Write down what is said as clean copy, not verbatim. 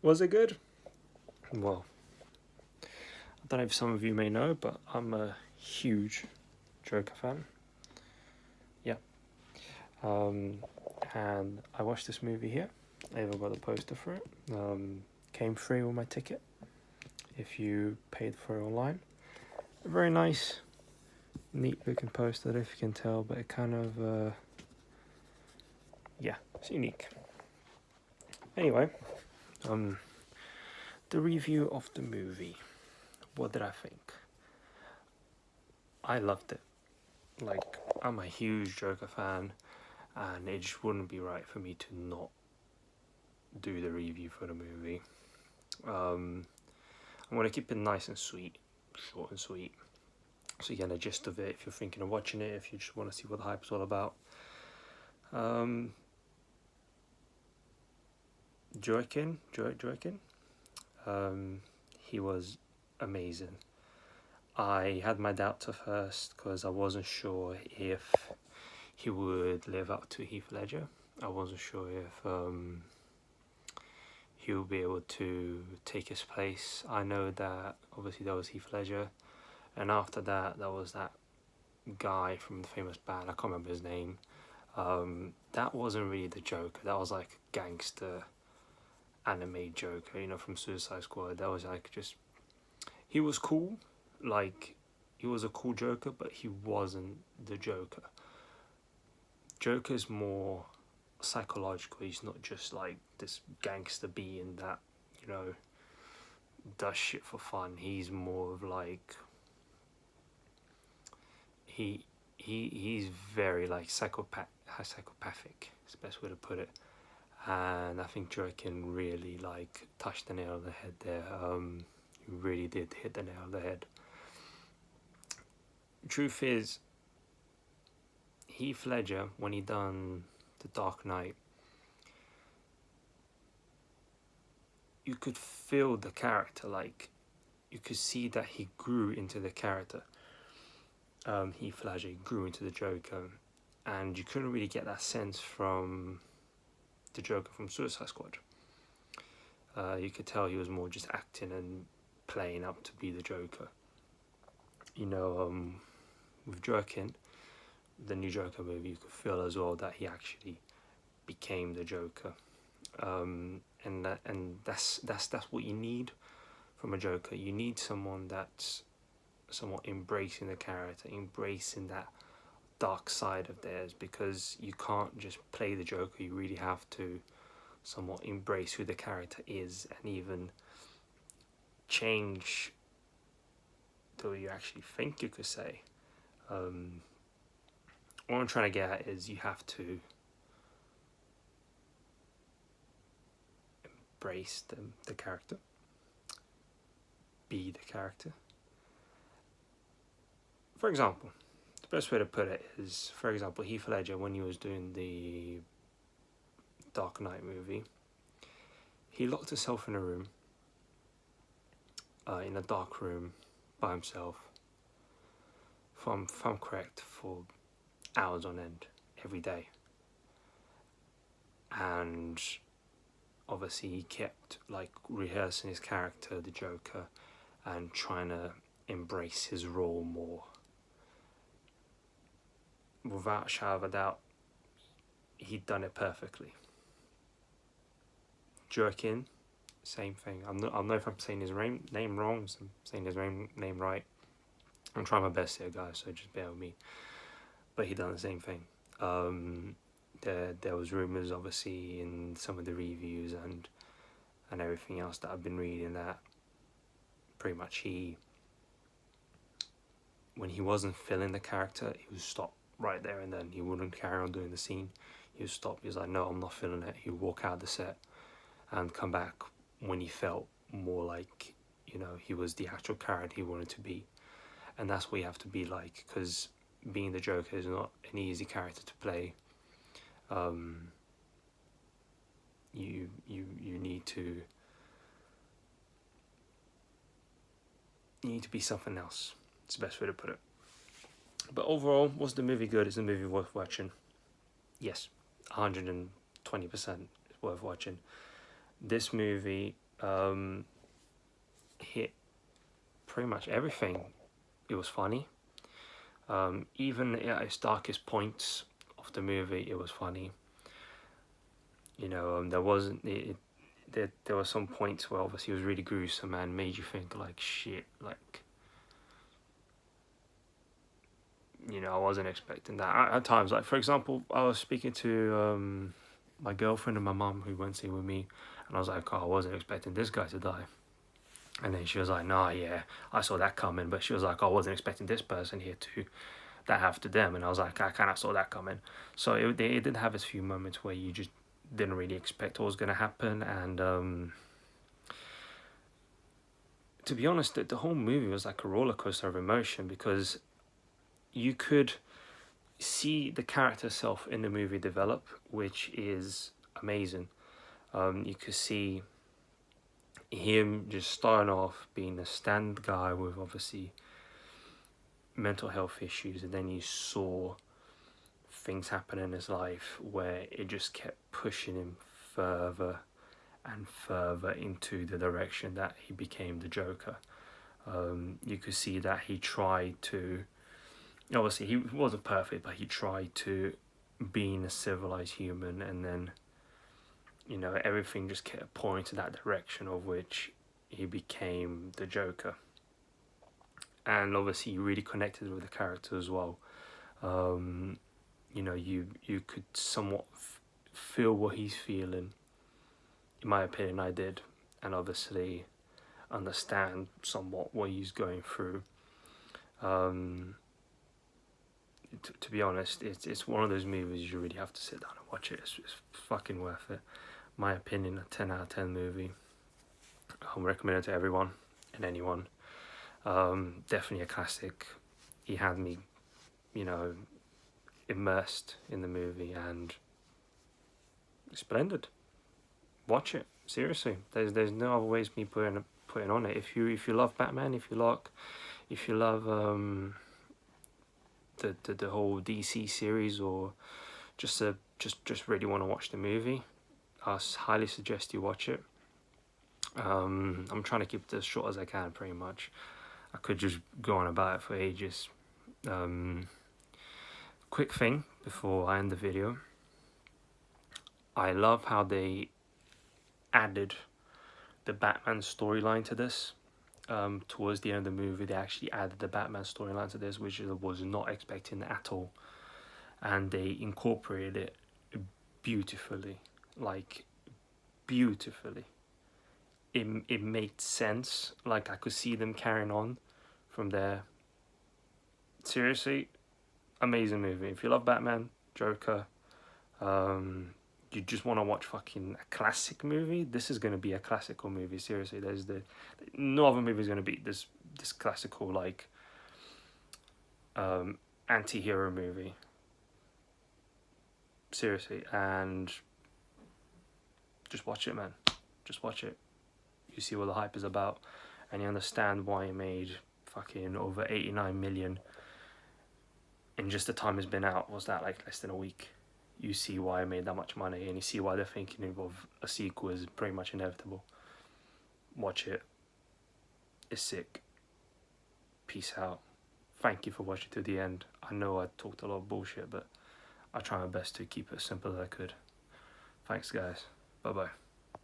Was it good? Well, I don't know if some of you may know, but I'm a huge Joker fan. Yeah. And I watched this movie here. I even got a poster for it. Came free with my ticket if you paid for it online. A very nice, neat looking poster, if you can tell, but it kind of, it's unique. Anyway, the review of the movie. What did I think? I loved it. Like, I'm a huge Joker fan, and it just wouldn't be right for me to not do the review for the movie. I'm going to keep it nice and sweet, short and sweet, so you get a gist of it if you're thinking of watching it, if you just want to see what the hype's all about. Joaquin, he was amazing. I had my doubts at first because I wasn't sure if he would live up to Heath Ledger. I wasn't sure if he would be able to take his place. I know that obviously there was Heath Ledger, and after that there was that guy from the famous band, I can't remember his name. That wasn't really the Joker. That was like gangster anime Joker, from Suicide Squad. That was like just, he was cool, like he was a cool Joker, but he wasn't the Joker. Joker's more psychological. He's not just like this gangster being that, does shit for fun. He's more of like, he's very like psychopathic. Is the best way to put it. And I think Joaquin really like touched the nail on the head there. He really did hit the nail on the head. Truth is, Heath Ledger, when he done The Dark Knight, you could feel the character, like you could see that he grew into the character. Heath Ledger grew into the Joker, and you couldn't really get that sense from the Joker from Suicide Squad. You could tell he was more just acting and playing up to be the Joker. With Joaquin, the new Joker movie, you could feel as well that he actually became the Joker. And that's what you need from a Joker. You need someone that's somewhat embracing the character, embracing that dark side of theirs, because you can't just play the Joker. You really have to somewhat embrace who the character is and even change the way you actually think, you could say. What I'm trying to get at is you have to embrace the character, be the character. For example, the best way to put it is, for example, Heath Ledger, when he was doing the Dark Knight movie, he locked himself in a room, in a dark room by himself, if I'm correct, for hours on end, every day. And obviously he kept like rehearsing his character, the Joker, and trying to embrace his role more. Without a shadow of a doubt, he'd done it perfectly. Joaquin, same thing. I don't know if I'm saying his name wrong, so I'm saying his name right. I'm trying my best here, guys, so just bear with me. But he done the same thing. There was rumours, obviously, in some of the reviews and everything else that I've been reading, that pretty much when he wasn't feeling the character, he would stop right there and then. He wouldn't carry on doing the scene. He would stop. He was like, no, I'm not feeling it. He would walk out the set and come back when he felt more like, he was the actual character he wanted to be. And that's what you have to be like, because being the Joker is not an easy character to play. You need to be something else. It's the best way to put it. But overall, was the movie good? Is the movie worth watching? Yes, 120% worth watching. This movie, hit pretty much everything. It was funny. Even at its darkest points of the movie, it was funny. You know, there wasn't there were some points where obviously it was really gruesome and made you think like shit, like, you know, I wasn't expecting that at times. Like, for example, I was speaking to my girlfriend and my mum who went to see with me, and I was like, oh, I wasn't expecting this guy to die. And then she was like, nah, yeah, I saw that coming. But she was like, oh, I wasn't expecting this person here to that happened to them. And I was like, I kind of saw that coming. So it did have its few moments where you just didn't really expect what was going to happen. And to be honest, the whole movie was like a roller coaster of emotion, because you could see the character self in the movie develop, which is amazing. You could see him just starting off being a stand guy with obviously mental health issues, and then you saw things happen in his life where it just kept pushing him further and further into the direction that he became the Joker. You could see that he tried to, obviously he wasn't perfect, but he tried to being a civilized human, and then, you know, everything just kept pointing to that direction of which he became the Joker. And obviously you really connected with the character as well. You know, you could somewhat feel what he's feeling. In my opinion, I did, and obviously understand somewhat what he's going through. To be honest, it's one of those movies you really have to sit down and watch it. It's fucking worth it. My opinion, a 10 out of 10 movie. I'll recommend it to everyone and anyone. Definitely a classic. He had me, you know, immersed in the movie, and splendid. Watch it, seriously. There's no other ways me putting on it. If you love Batman, if you love the whole DC series, or just really want to watch the movie, I highly suggest you watch it. I'm trying to keep it as short as I can, pretty much. I could just go on about it for ages. Quick thing before I end the video. I love how they added the Batman storyline to this. Towards the end of the movie, they actually added the Batman storyline to this, which I was not expecting at all. And they incorporated it beautifully. Like, beautifully. It made sense. Like, I could see them carrying on from there. Seriously, amazing movie. If you love Batman, Joker, you just want to watch fucking a classic movie, this is going to be a classical movie. Seriously, there's no other movie is going to beat this classical, like, anti-hero movie. Seriously, and just watch it, man. Just watch it. You see what the hype is about, and you understand why it made fucking over 89 million in just the time it's been out. Was that like less than a week? You see why I made that much money, and you see why they're thinking of a sequel is pretty much inevitable. Watch it. It's sick. Peace out. Thank you for watching to the end. I know I talked a lot of bullshit, but I try my best to keep it as simple as I could. Thanks, guys. Bye-bye.